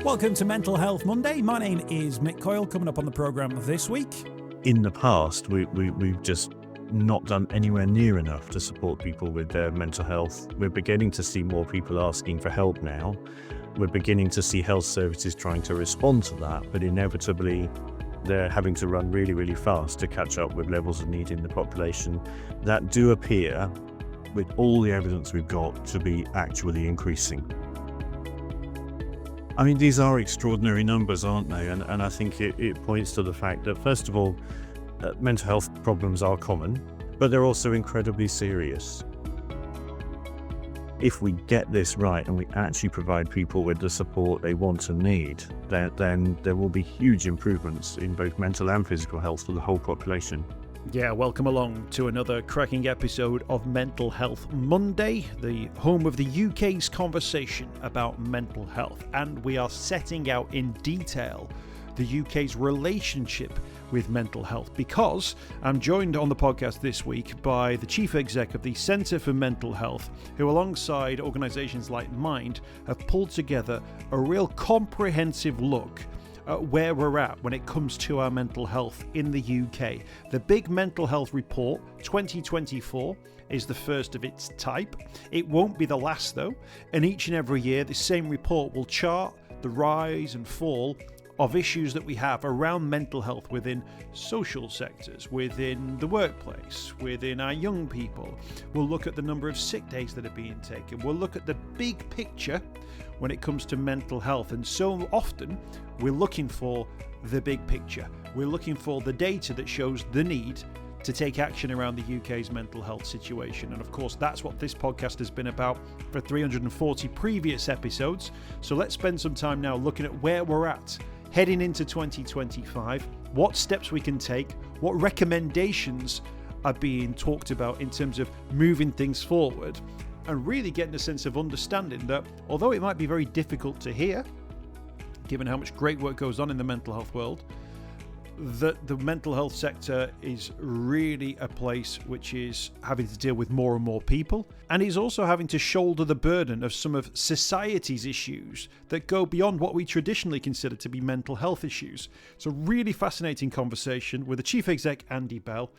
Welcome to Mental Health Monday. My name is Mick Coyle. Coming up on the programme this week. In the past, we've just not done anywhere near enough to support people with their mental health. We're beginning to see more people asking for help now. We're beginning to see health services trying to respond to that, but inevitably they're having to run really, really fast to catch up with levels of need in the population that do appear, with all the evidence we've got, to be actually increasing. I mean, these are extraordinary numbers, aren't they? And I think it points to the fact that, first of all, mental health problems are common, but they're also incredibly serious. If we get this right and we actually provide people with the support they want and need, then there will be huge improvements in both mental and physical health for the whole population. Yeah, welcome along to another cracking episode of Mental Health Monday, the home of the UK's conversation about mental health. And we are setting out in detail the UK's relationship with mental health, because I'm joined on the podcast this week by the Chief Exec of the Centre for Mental Health, who alongside organisations like Mind have pulled together a real comprehensive look at where we're at when it comes to our mental health in the UK. The Big Mental Health Report 2024 is the first of its type. It won't be the last though, and each and every year the same report will chart the rise and fall of issues that we have around mental health within social sectors, within the workplace, within our young people. We'll look at the number of sick days that are being taken. We'll look at the big picture when it comes to mental health. And so often we're looking for the big picture. We're looking for the data that shows the need to take action around the UK's mental health situation. And of course, that's what this podcast has been about for 340 previous episodes. So let's spend some time now looking at where we're at heading into 2025, what steps we can take, what recommendations are being talked about in terms of moving things forward, and really getting a sense of understanding that although it might be very difficult to hear, given how much great work goes on in the mental health world, that the mental health sector is really a place which is having to deal with more and more people, and is also having to shoulder the burden of some of society's issues that go beyond what we traditionally consider to be mental health issues. It's a really fascinating conversation with the Chief Exec, Andy Bell,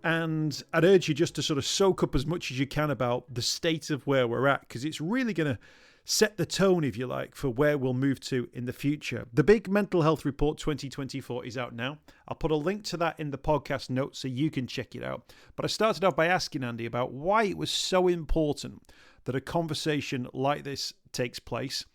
and I'd urge you just to sort of soak up as much as you can about the state of where we're at, because it's really going to set the tone, if you like, for where we'll move to in the future. The Big Mental Health Report 2024 is out now. I'll put a link to that in the podcast notes so you can check it out. But I started off by asking Andy about why it was so important that a conversation like this takes place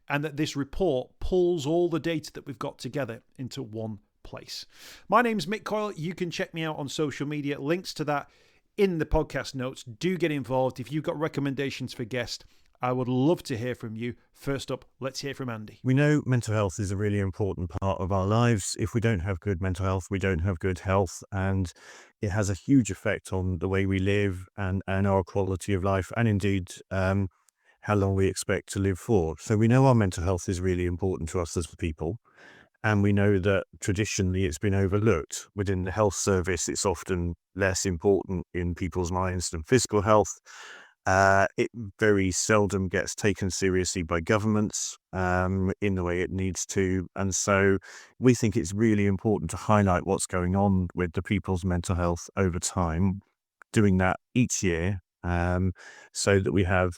and that this report pulls all the data that we've got together into one place. My name's Mick Coyle. You can check me out on social media. Links to that in the podcast notes. Do get involved. If you've got recommendations for guests, I would love to hear from you. First up, let's hear from Andy. We know mental health is a really important part of our lives. If we don't have good mental health, we don't have good health, and it has a huge effect on the way we live and our quality of life, and indeed how long we expect to live for. So we know our mental health is really important to us as people, and we know that traditionally it's been overlooked. Within the health service, it's often less important in people's minds than physical health. It very seldom gets taken seriously by governments in the way it needs to. And so we think it's really important to highlight what's going on with the people's mental health over time, doing that each year so that we have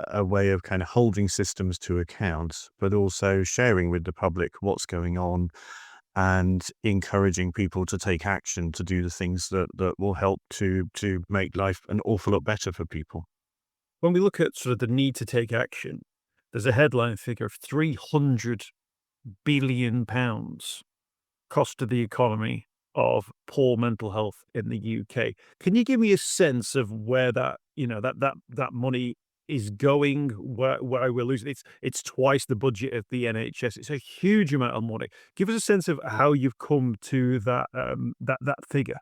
a way of kind of holding systems to account, but also sharing with the public what's going on and encouraging people to take action to do the things that will help to make life an awful lot better for people. When we look at sort of the need to take action, there's a headline figure of £300 billion cost to the economy of poor mental health in the UK. Can you give me a sense of where that money is going, where we're losing? It's twice the budget of the NHS. It's a huge amount of money. Give us a sense of how you've come to that figure.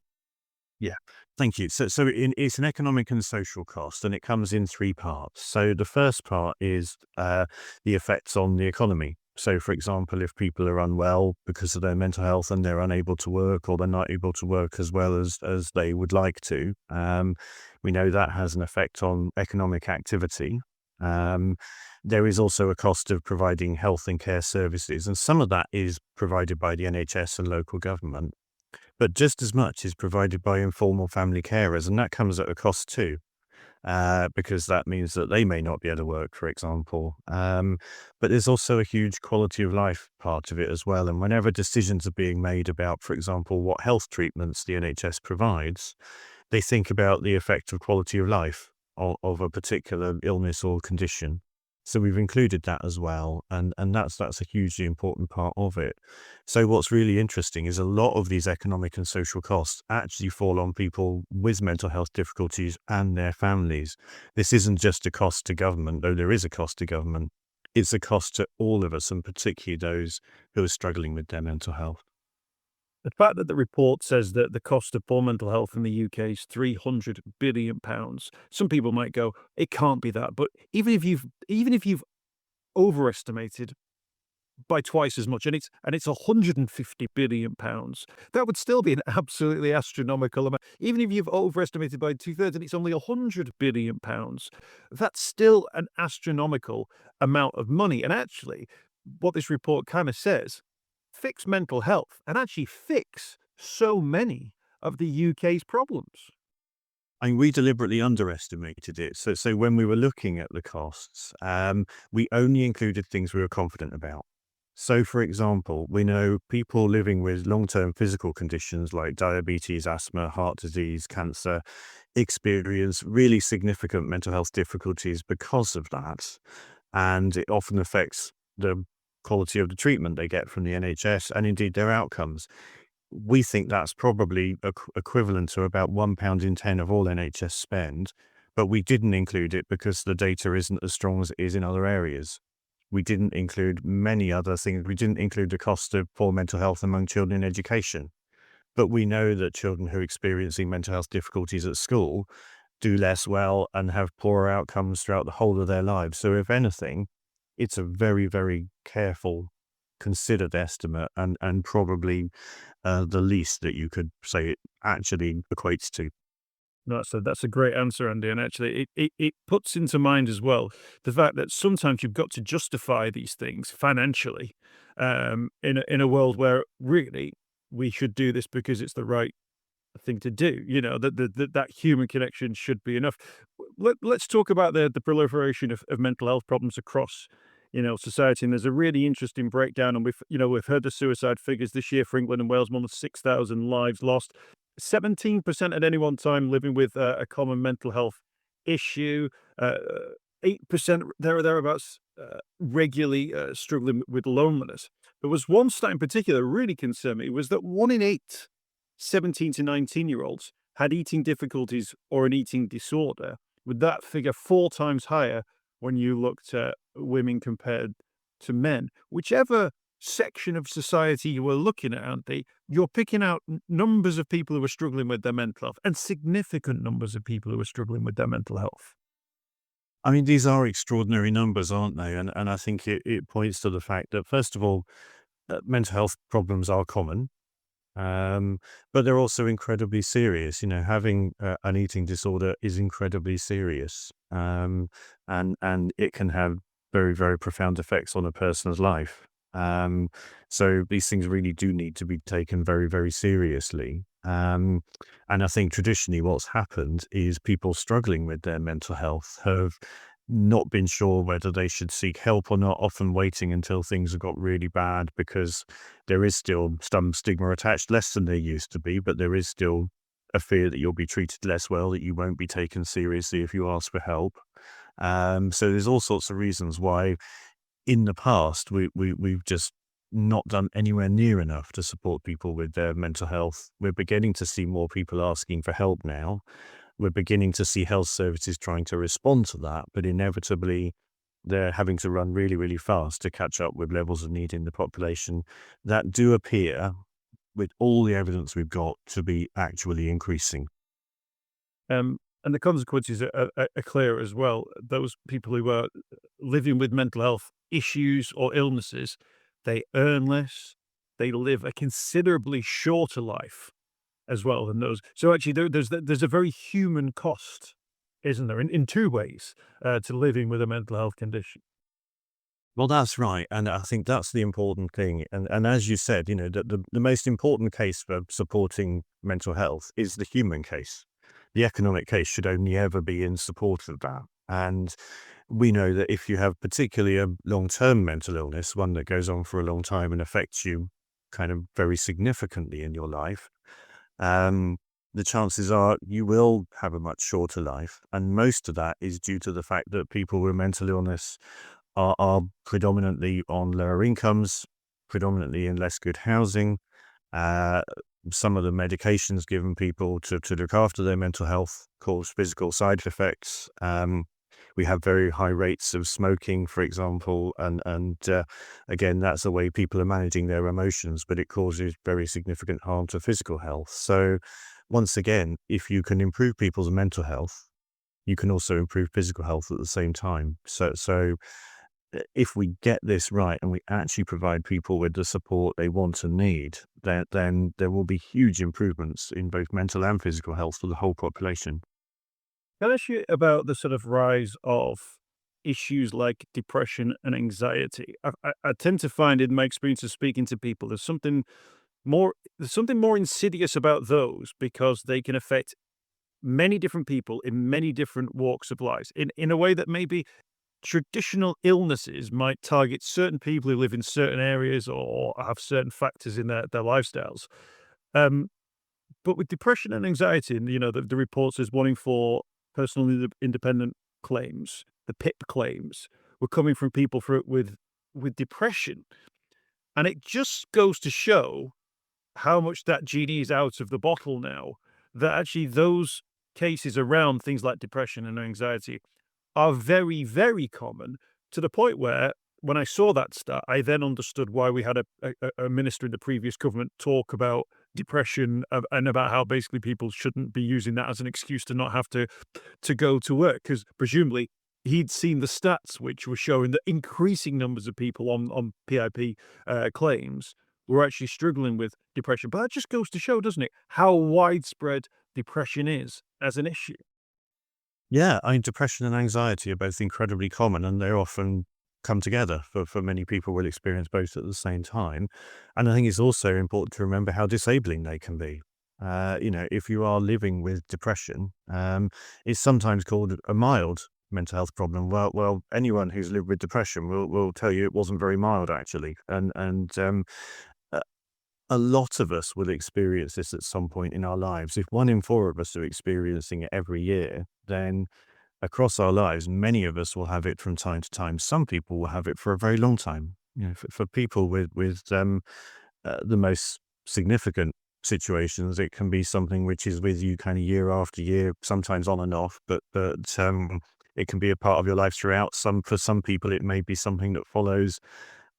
Yeah, thank you. So it's an economic and social cost, and it comes in three parts. So the first part is the effects on the economy. So, for example, if people are unwell because of their mental health and they're unable to work, or they're not able to work as well as they would like to, we know that has an effect on economic activity. Um, there is also a cost of providing health and care services, and some of that is provided by the NHS and local government. But just as much is provided by informal family carers, and that comes at a cost too, because that means that they may not be able to work, for example. But there's also a huge quality of life part of it as well. And whenever decisions are being made about, for example, what health treatments the NHS provides, they think about the effect of quality of life of a particular illness or condition. So we've included that as well, and that's a hugely important part of it. So what's really interesting is a lot of these economic and social costs actually fall on people with mental health difficulties and their families. This isn't just a cost to government, though there is a cost to government. It's a cost to all of us, and particularly those who are struggling with their mental health. The fact that the report says that the cost of poor mental health in the UK is £300 billion, some people might go, it can't be that. But even if you've overestimated by twice as much, and it's £150 billion, that would still be an absolutely astronomical amount. Even if you've overestimated by two-thirds and it's only £100 billion, that's still an astronomical amount of money. And actually, what this report kind of says, fix mental health and actually fix so many of the UK's problems. I mean, we deliberately underestimated it. So when we were looking at the costs, we only included things we were confident about. So, for example, we know people living with long-term physical conditions like diabetes, asthma, heart disease, cancer experience really significant mental health difficulties because of that. And it often affects the quality of the treatment they get from the NHS and indeed their outcomes. We think that's probably equivalent to about £1 in 10 of all NHS spend, but we didn't include it because the data isn't as strong as it is in other areas. We didn't include many other things. We didn't include the cost of poor mental health among children in education. But we know that children who are experiencing mental health difficulties at school do less well and have poorer outcomes throughout the whole of their lives. So if anything, it's a very, very careful, considered estimate and probably the least that you could say it actually equates to. No, that's a great answer, Andy. And actually, it puts into mind as well the fact that sometimes you've got to justify these things financially, in a world where really we should do this because it's the right thing to do. That human connection should be enough. Let's talk about the proliferation of mental health problems across, society. And there's a really interesting breakdown. And we've heard the suicide figures this year for England and Wales, more than 6,000 lives lost. 17% at any one time living with a common mental health issue. 8% there or thereabouts regularly struggling with loneliness. There was one stat in particular that really concerned me, was that 1 in 8 17 to 19-year-olds had eating difficulties or an eating disorder, with that figure 4 times higher when you looked at women compared to men. Whichever section of society you were looking at, Andy, you're picking out numbers of people who are struggling with their mental health, and significant numbers of people who are struggling with their mental health. I mean, these are extraordinary numbers, aren't they? And I think it points to the fact that, first of all, mental health problems are common. Um, but they're also incredibly serious. Having an eating disorder is incredibly serious, and it can have very, very profound effects on a person's life. So these things really do need to be taken very, very seriously. And I think traditionally what's happened is people struggling with their mental health have not been sure whether they should seek help or not, often waiting until things have got really bad because there is still some stigma attached, less than there used to be, but there is still a fear that you'll be treated less well, that you won't be taken seriously if you ask for help. So there's all sorts of reasons why in the past we've just not done anywhere near enough to support people with their mental health. We're beginning to see more people asking for help now. We're beginning to see health services trying to respond to that, but inevitably they're having to run really, really fast to catch up with levels of need in the population that do appear, with all the evidence we've got, to be actually increasing. And the consequences are clear as well. Those people who are living with mental health issues or illnesses, they earn less, they live a considerably shorter life as well than those. So actually, there's a very human cost isn't there? In two ways to living with a mental health condition. Well, that's right, and I think that's the important thing. And as you said, the most important case for supporting mental health is the human case. The economic case should only ever be in support of that. And we know that if you have particularly a long-term mental illness, one that goes on for a long time and affects you kind of very significantly in your life, um, the chances are you will have a much shorter life. And most of that is due to the fact that people with mental illness are predominantly on lower incomes, predominantly in less good housing. Uh, some of the medications given people to look after their mental health cause physical side effects. We have very high rates of smoking, for example, and again, that's the way people are managing their emotions, but it causes very significant harm to physical health. So, once again, if you can improve people's mental health, you can also improve physical health at the same time. So, if we get this right and we actually provide people with the support they want and need, then there will be huge improvements in both mental and physical health for the whole population. Can I ask you about the sort of rise of issues like depression and anxiety? I tend to find in my experience of speaking to people, there's something more insidious about those because they can affect many different people in many different walks of life in a way that maybe traditional illnesses might target certain people who live in certain areas or have certain factors in their lifestyles. Um, but with depression and anxiety, and the report says 1 in 4 personal independent claims, the PIP claims, were coming from people with depression, and it just goes to show how much that genie is out of the bottle now. That actually those cases around things like depression and anxiety are very, very common to the point where when I saw that stat, I then understood why we had a minister in the previous government talk about depression and about how basically people shouldn't be using that as an excuse to not have to go to work because presumably he'd seen the stats which were showing that increasing numbers of people on PIP claims were actually struggling with depression. But that just goes to show, doesn't it, how widespread depression is as an issue. Yeah, I mean, depression and anxiety are both incredibly common, and they often come together for many people will experience both at the same time. And I think it's also important to remember how disabling they can be. If you are living with depression, it's sometimes called a mild mental health problem. Well, anyone who's lived with depression will tell you it wasn't very mild actually, and a lot of us will experience this at some point in our lives. If 1 in 4 of us are experiencing it every year, then across our lives, many of us will have it from time to time. Some people will have it for a very long time. For people with the most significant situations, it can be something which is with you kind of year after year, sometimes on and off, but it can be a part of your life throughout. For some people, it may be something that follows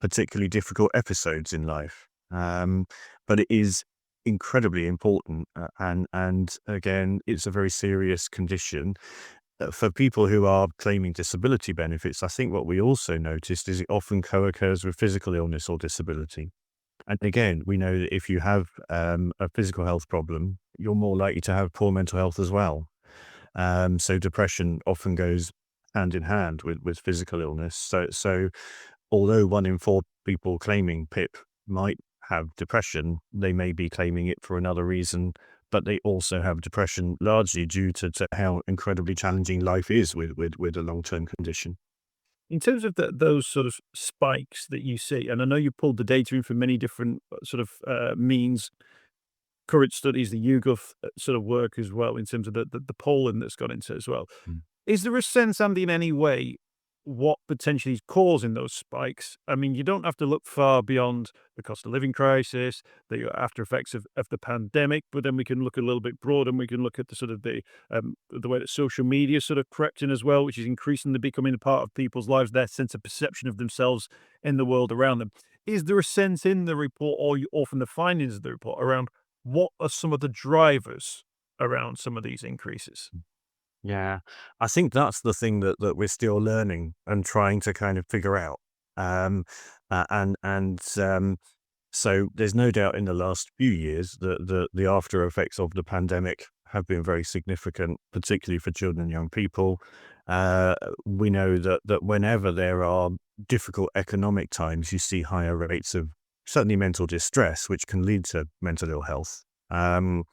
particularly difficult episodes in life. But it is incredibly important, and again, it's a very serious condition. For people who are claiming disability benefits, I think what we also noticed is it often co-occurs with physical illness or disability. And again, we know that if you have a physical health problem, you're more likely to have poor mental health as well. So depression often goes hand in hand with physical illness. So although 1 in 4 people claiming PIP might have depression, they may be claiming it for another reason, but they also have depression largely due to how incredibly challenging life is with a long-term condition. In terms of those sort of spikes that you see, and I know you pulled the data in from many different sort of means, current studies, the YouGov sort of work as well, in terms of the polling that's gone into it as well. Is there a sense, Andy, in any way, what potentially is causing those spikes? I mean, you don't have to look far beyond the cost of living crisis, the after effects of the pandemic, but then we can look a little bit broader and we can look at the sort of the way that social media sort of crept in as well, which is increasingly becoming a part of people's lives, their sense of perception of themselves in the world around them. Is there a sense in the report or from the findings of the report around what are some of the drivers around some of these increases? Yeah, I think that's the thing that we're still learning and trying to kind of figure out. Um, and so there's no doubt in the last few years that the after effects of the pandemic have been very significant, particularly for children and young people. Uh, we know that whenever there are difficult economic times, you see higher rates of certainly mental distress, which can lead to mental ill health. Um,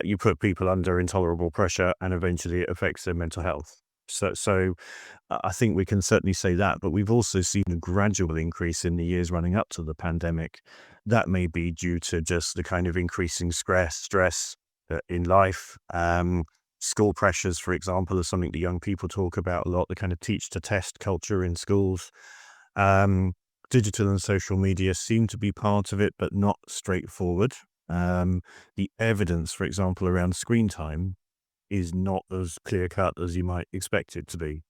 you put people under intolerable pressure, and eventually it affects their mental health. So I think we can certainly say that, but we've also seen a gradual increase in the years running up to the pandemic. That may be due to just the kind of increasing stress in life. School pressures, for example, is something that young people talk about a lot, the kind of teach to test culture in schools. Um, Digital and social media seem to be part of it, but not straightforward. The evidence, for example, around screen time is not as clear cut as you might expect it to be.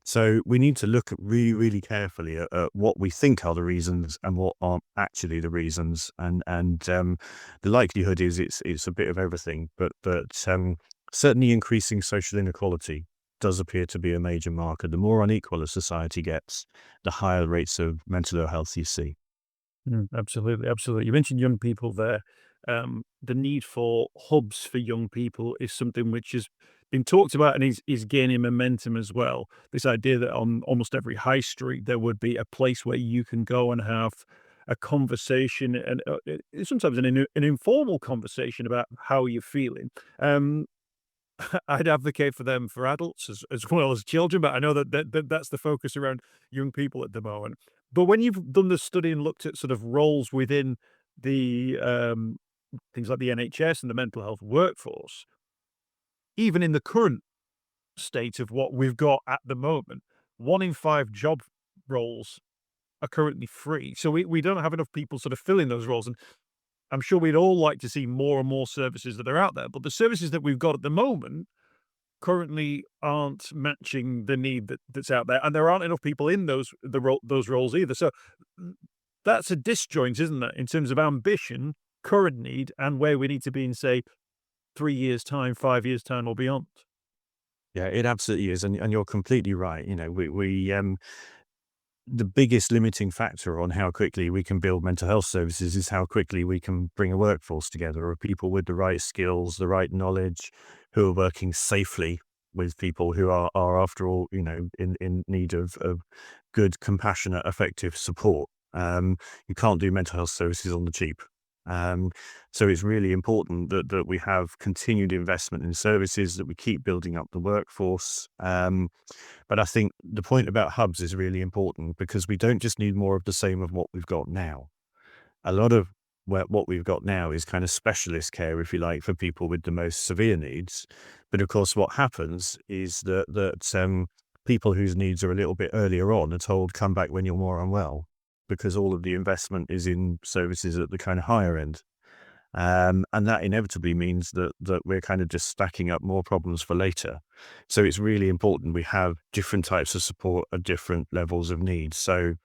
So we need to look at really, really carefully at what we think are the reasons and what aren't actually the reasons. And the likelihood is it's a bit of everything, but certainly increasing social inequality does appear to be a major marker. The more unequal a society gets, the higher rates of mental ill health you see. Absolutely, absolutely. You mentioned young people there. The need for hubs for young people is something which has been talked about and is gaining momentum as well. This idea that on almost every high street there would be a place where you can go and have a conversation and sometimes an informal conversation about how you're feeling. Um, I'd advocate for them for adults as well as children, but I know that's the focus around young people at the moment. But when you've done the study and looked at sort of roles within the things like the NHS and the mental health workforce, even in the current state of what we've got at the moment, 1 in 5 job roles are currently free. So we don't have enough people sort of filling those roles. And I'm sure we'd all like to see more and more services that are out there. But the services that we've got at the moment currently aren't matching the need that's out there, and there aren't enough people in those roles either. So mm, that's a disjoint, isn't it, in terms of ambition, current need, and where we need to be in, say, 3 years' time, 5 years' time, or beyond. Yeah, it absolutely is, and you're completely right. We the biggest limiting factor on how quickly we can build mental health services is how quickly we can bring a workforce together of people with the right skills, the right knowledge, who are working safely with people who are after all, in need of good, compassionate, effective support. You can't do mental health services on the cheap. Um, so it's really important that we have continued investment in services, that we keep building up the workforce. But I think the point about hubs is really important because we don't just need more of the same of what we've got now. A lot of what we've got now is kind of specialist care, if you like, for people with the most severe needs. But of course, what happens is that people whose needs are a little bit earlier on are told, come back when you're more unwell, because all of the investment is in services at the kind of higher end. And that inevitably means that we're kind of just stacking up more problems for later. So it's really important we have different types of support at different levels of need. So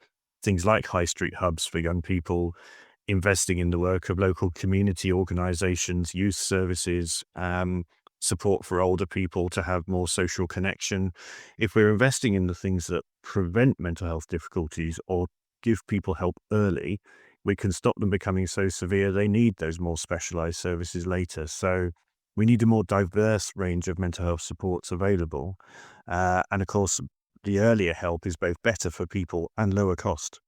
things like high street hubs for young people, investing in the work of local community organizations, youth services, support for older people to have more social connection. If we're investing in the things that prevent mental health difficulties or give people help early, we can stop them becoming so severe they need those more specialized services later. So we need a more diverse range of mental health supports available. And of course, the earlier help is both better for people and lower cost.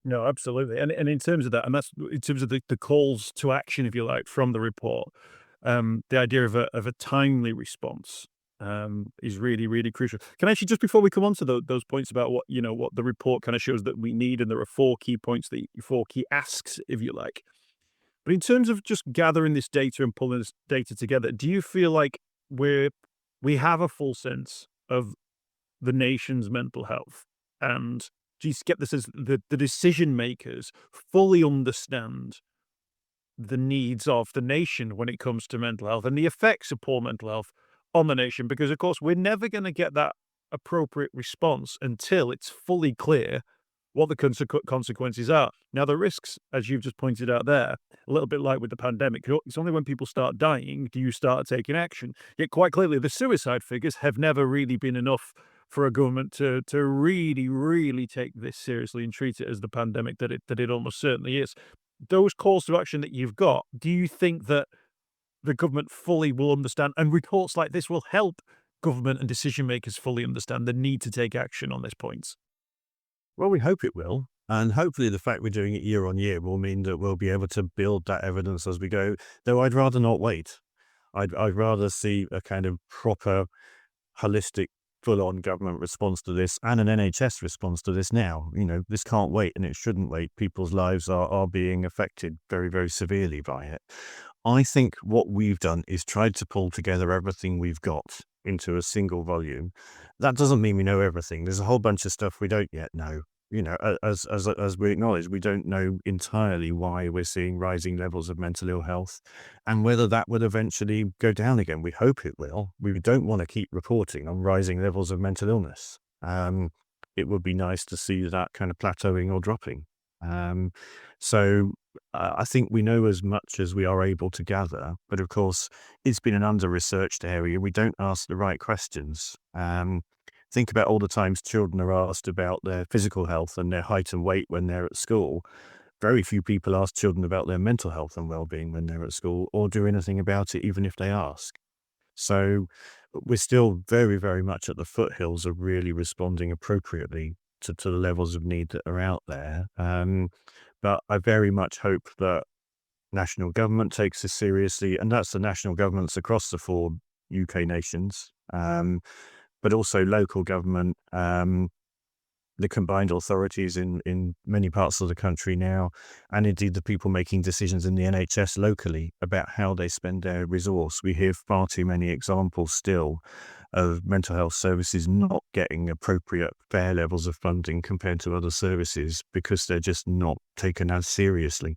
No, absolutely. And in terms of that, and that's in terms of the calls to action, if you like, from the report, the idea of a timely response is really, really crucial. Can I actually, just before we come on to those points about what the report kind of shows that we need, and there are 4 key points, 4 key asks, if you like. But in terms of just gathering this data and pulling this data together, do you feel like we have a full sense of the nation's mental health? And do you get this as the decision makers fully understand the needs of the nation when it comes to mental health and the effects of poor mental health on the nation? Because, of course, we're never going to get that appropriate response until it's fully clear what the consequences are. Now, the risks, as you've just pointed out there, a little bit like with the pandemic, it's only when people start dying do you start taking action. Yet, quite clearly, the suicide figures have never really been enough for a government to really, really take this seriously and treat it as the pandemic that it almost certainly is. Those calls to action that you've got, do you think that the government fully will understand, and reports like this will help government and decision makers fully understand the need to take action on this point. Well, we hope it will. And hopefully the fact we're doing it year on year will mean that we'll be able to build that evidence as we go, though I'd rather not wait. I'd rather see a kind of proper, holistic, full-on government response to this and an NHS response to this now. This can't wait and it shouldn't wait. People's lives are being affected very, very severely by it. I think what we've done is tried to pull together everything we've got into a single volume. That doesn't mean we know everything. There's a whole bunch of stuff we don't yet know. As we acknowledge, we don't know entirely why we're seeing rising levels of mental ill health and whether that would eventually go down again. We hope it will. We don't want to keep reporting on rising levels of mental illness. It would be nice to see that kind of plateauing or dropping. So I think we know as much as we are able to gather, but of course, it's been an under-researched area. We don't ask the right questions. Think about all the times children are asked about their physical health and their height and weight when they're at school. Very few people ask children about their mental health and well-being when they're at school, or do anything about it, even if they ask. So we're still very, very much at the foothills of really responding appropriately to the levels of need that are out there. But I very much hope that national government takes this seriously, and that's the national governments across the four UK nations, but also local government, the combined authorities in many parts of the country now, and indeed the people making decisions in the NHS locally about how they spend their resource. We hear far too many examples still of mental health services not getting appropriate, fair levels of funding compared to other services because they're just not taken as seriously.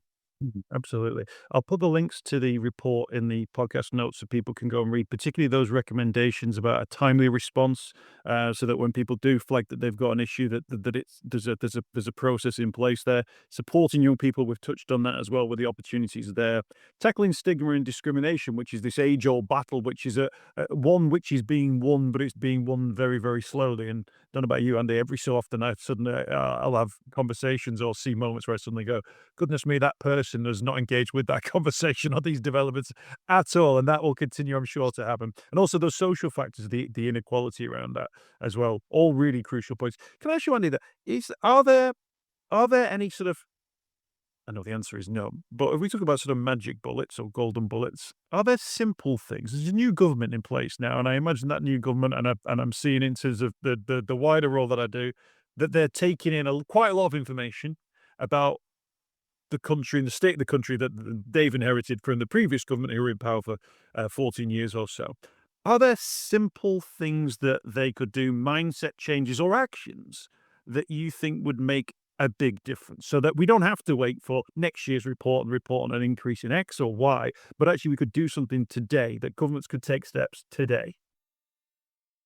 Absolutely. I'll put the links to the report in the podcast notes so people can go and read, particularly those recommendations about a timely response, so that when people do flag that they've got an issue, that it's there's a process in place there. Supporting young people, we've touched on that as well, with the opportunities there. Tackling stigma and discrimination, which is this age-old battle, which is a one which is being won, but it's being won very, very slowly. And don't know about you, Andy. Every so often, I'll have conversations or see moments where I suddenly go, goodness me, that person has not engaged with that conversation or these developments at all. And that will continue, I'm sure, to happen. And also those social factors, the inequality around that as well, all really crucial points. Can I ask you, Andy, are there any sort of, I know the answer is no, but if we talk about sort of magic bullets or golden bullets, are there simple things? There's a new government in place now, and I imagine that new government, and I'm seeing in terms of the wider role that I do, that they're taking in quite a lot of information about the country and the state of the country that they've inherited from the previous government who were in power for 14 years or so. Are there simple things that they could do, mindset changes or actions that you think would make a big difference so that we don't have to wait for next year's report and report on an increase in X or Y, but actually we could do something today, that governments could take steps today?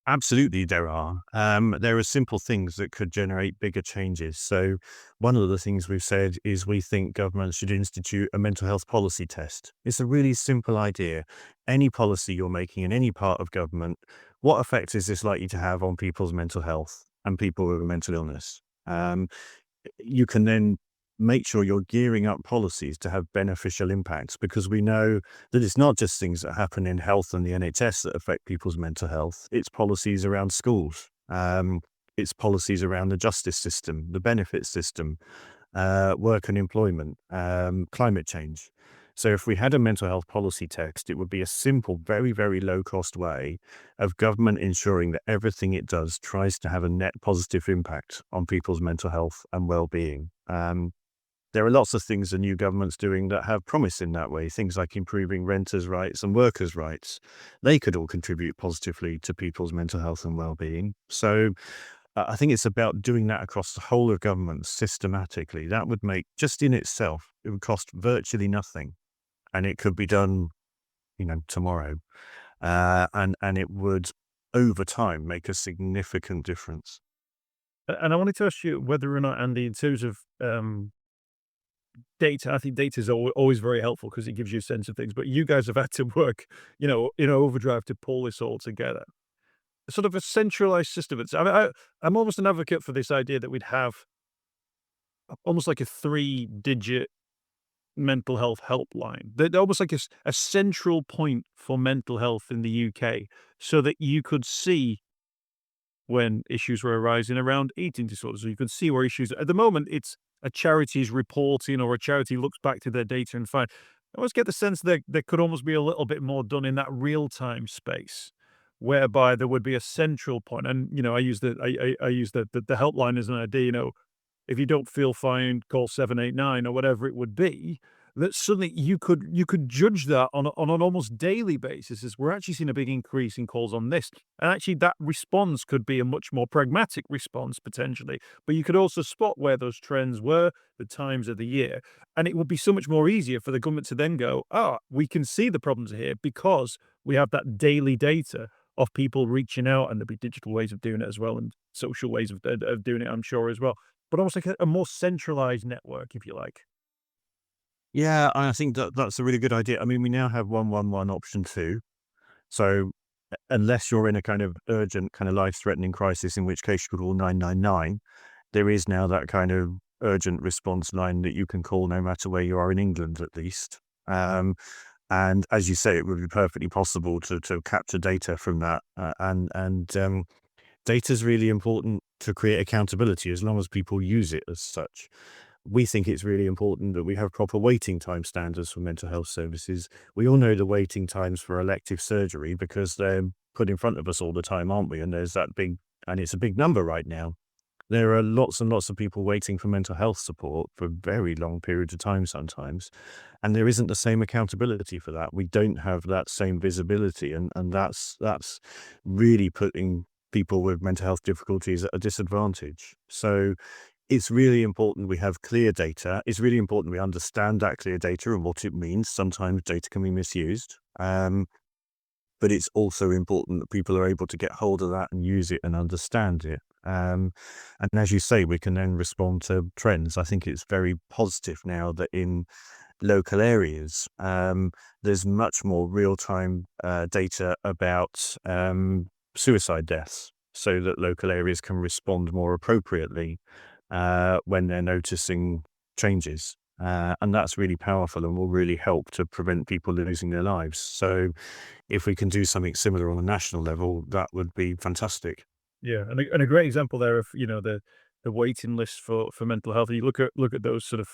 Absolutely, there are. There are simple things that could generate bigger changes. So, one of the things we've said is we think government should institute a mental health policy test. It's a really simple idea. Any policy you're making in any part of government, what effect is this likely to have on people's mental health and people with a mental illness? You can then make sure you're gearing up policies to have beneficial impacts, because we know that it's not just things that happen in health and the NHS that affect people's mental health. It's policies around schools. It's policies around the justice system, the benefit system, work and employment, climate change. So if we had a mental health policy text, it would be a simple, very, very low cost way of government ensuring that everything it does tries to have a net positive impact on people's mental health and well-being. There are lots of things the new government's doing that have promise in that way, things like improving renters' rights and workers' rights. They could all contribute positively to people's mental health and well-being. So I think it's about doing that across the whole of government systematically. That would make, just in itself, it would cost virtually nothing. And it could be done, tomorrow. And it would, over time, make a significant difference. And I wanted to ask you whether or not, Andy, in terms of data, I think data is always very helpful because it gives you a sense of things. But you guys have had to work, in overdrive to pull this all together. Sort of a centralized system. I'm almost an advocate for this idea that we'd have almost like a 3-digit mental health helpline. They're almost like a central point for mental health in the UK, so that you could see when issues were arising around eating disorders. So you can see where issues at the moment, it's a charity's reporting or a charity looks back to their data and find. I always get the sense that there could almost be a little bit more done in that real time space, whereby there would be a central point. And I use I use the helpline as an idea. If you don't feel fine, call 789 or whatever it would be, that suddenly you could judge that on an almost daily basis, as we're actually seeing a big increase in calls on this. And actually that response could be a much more pragmatic response potentially. But you could also spot where those trends were, the times of the year. And it would be so much more easier for the government to then go, we can see the problems here because we have that daily data of people reaching out, and there'll be digital ways of doing it as well, and social ways of doing it, I'm sure, as well, but almost like a more centralized network, if you like. Yeah, I think that that's a really good idea. I mean, we now have 111 option 2. So unless you're in a kind of urgent, kind of life-threatening crisis, in which case you could call 999, there is now that kind of urgent response line that you can call no matter where you are in England, at least. And as you say, it would be perfectly possible to capture data from that. And data is really important to create accountability as long as people use it as such. We think it's really important that we have proper waiting time standards for mental health services. We all know the waiting times for elective surgery because they're put in front of us all the time, aren't we? And there's that big, and it's a big number right now. There are lots and lots of people waiting for mental health support for very long periods of time sometimes. And there isn't the same accountability for that. We don't have that same visibility. And that's really putting people with mental health difficulties at a disadvantage. So it's really important we have clear data. It's really important we understand that clear data and what it means. Sometimes data can be misused. But it's also important that people are able to get hold of that and use it and understand it. And as you say, we can then respond to trends. I think it's very positive now that in local areas, there's much more real-time data about suicide deaths, so that local areas can respond more appropriately when they're noticing changes. And that's really powerful and will really help to prevent people losing their lives. So if we can do something similar on a national level, that would be fantastic. Yeah, and a great example there of, the waiting list for mental health. You look at those sort of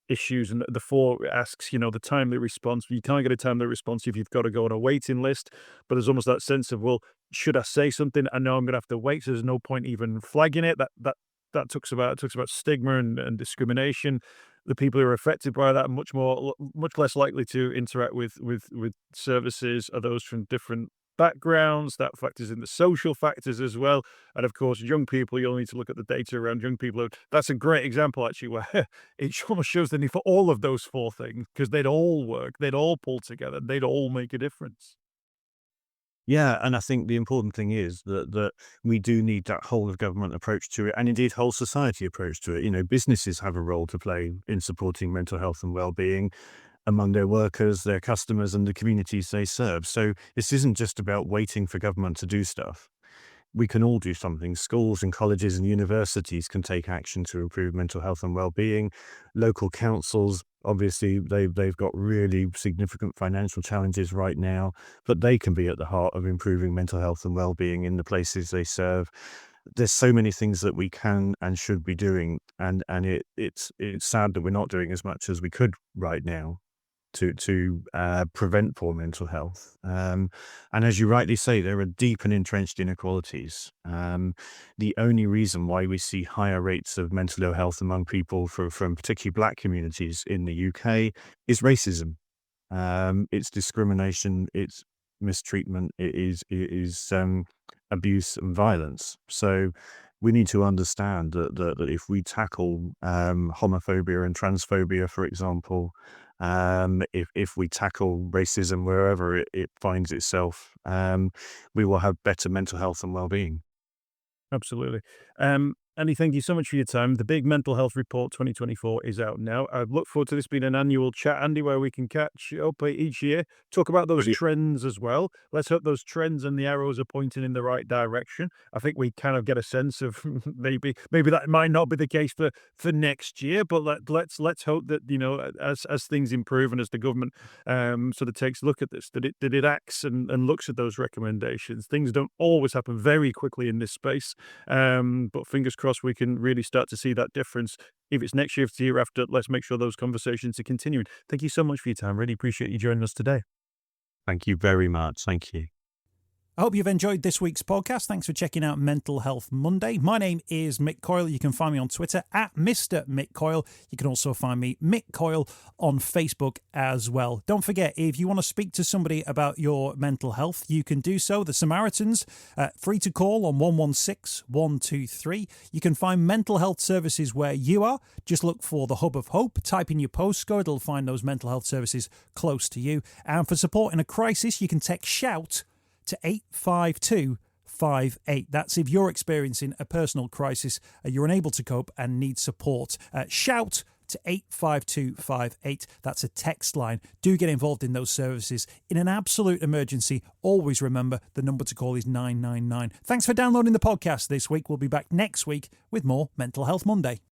issues, and the 4 asks, the timely response. You can't get a timely response if you've got to go on a waiting list, but there's almost that sense of, well, should I say something? I know I'm gonna have to wait, so there's no point even flagging it. That talks about stigma and discrimination. The people who are affected by that are much less likely to interact with services are those from different backgrounds. That factors in the social factors as well. And of course, young people, you'll need to look at the data around young people. That's a great example, actually, where it almost shows the need for all of those 4 things, because they'd all work, they'd all pull together, they'd all make a difference. Yeah, and I think the important thing is that we do need that whole of government approach to it, and indeed whole society approach to it. Businesses have a role to play in supporting mental health and well-being among their workers, their customers, and the communities they serve. So this isn't just about waiting for government to do stuff. We can all do something. Schools and colleges and universities can take action to improve mental health and well-being. Local councils, obviously, they've got really significant financial challenges right now, but they can be at the heart of improving mental health and well-being in the places they serve. There's so many things that we can and should be doing, and it's sad that we're not doing as much as we could right now to prevent poor mental health. And as you rightly say, there are deep and entrenched inequalities. The only reason why we see higher rates of mental ill health among people from particularly Black communities in the UK is racism. It's discrimination, it's mistreatment, it is abuse and violence. So we need to understand that if we tackle homophobia and transphobia, for example, if we tackle racism wherever it finds itself, we will have better mental health and well-being. Absolutely. Andy, thank you so much for your time. The big Mental Health Report 2024 is out now. I look forward to this being an annual chat, Andy, where we can catch up each year, talk about those trends as well. Let's hope those trends and the arrows are pointing in the right direction. I think we kind of get a sense of maybe that might not be the case for next year, but let's hope that, you know, as things improve and as the government sort of takes a look at this, that it acts and looks at those recommendations. Things don't always happen very quickly in this space, but fingers crossed we can really start to see that difference. If it's next year, if it's the year after, let's make sure those conversations are continuing. Thank you so much for your time. Really appreciate you joining us today. Thank you very much. Thank you. I hope you've enjoyed this week's podcast. Thanks for checking out Mental Health Monday. My name is Mick Coyle. You can find me on Twitter at Mr. Mick Coyle. You can also find me, Mick Coyle, on Facebook as well. Don't forget, if you want to speak to somebody about your mental health, you can do so. The Samaritans, free to call on 116 123. You can find mental health services where you are. Just look for the Hub of Hope. Type in your postcode. It'll find those mental health services close to you. And for support in a crisis, you can text SHOUT to 85258. That's if you're experiencing a personal crisis, you're unable to cope and need support. Shout to 85258. That's a text line. Do get involved in those services. In an absolute emergency, always remember the number to call is 999. Thanks for downloading the podcast this week. We'll be back next week with more Mental Health Monday.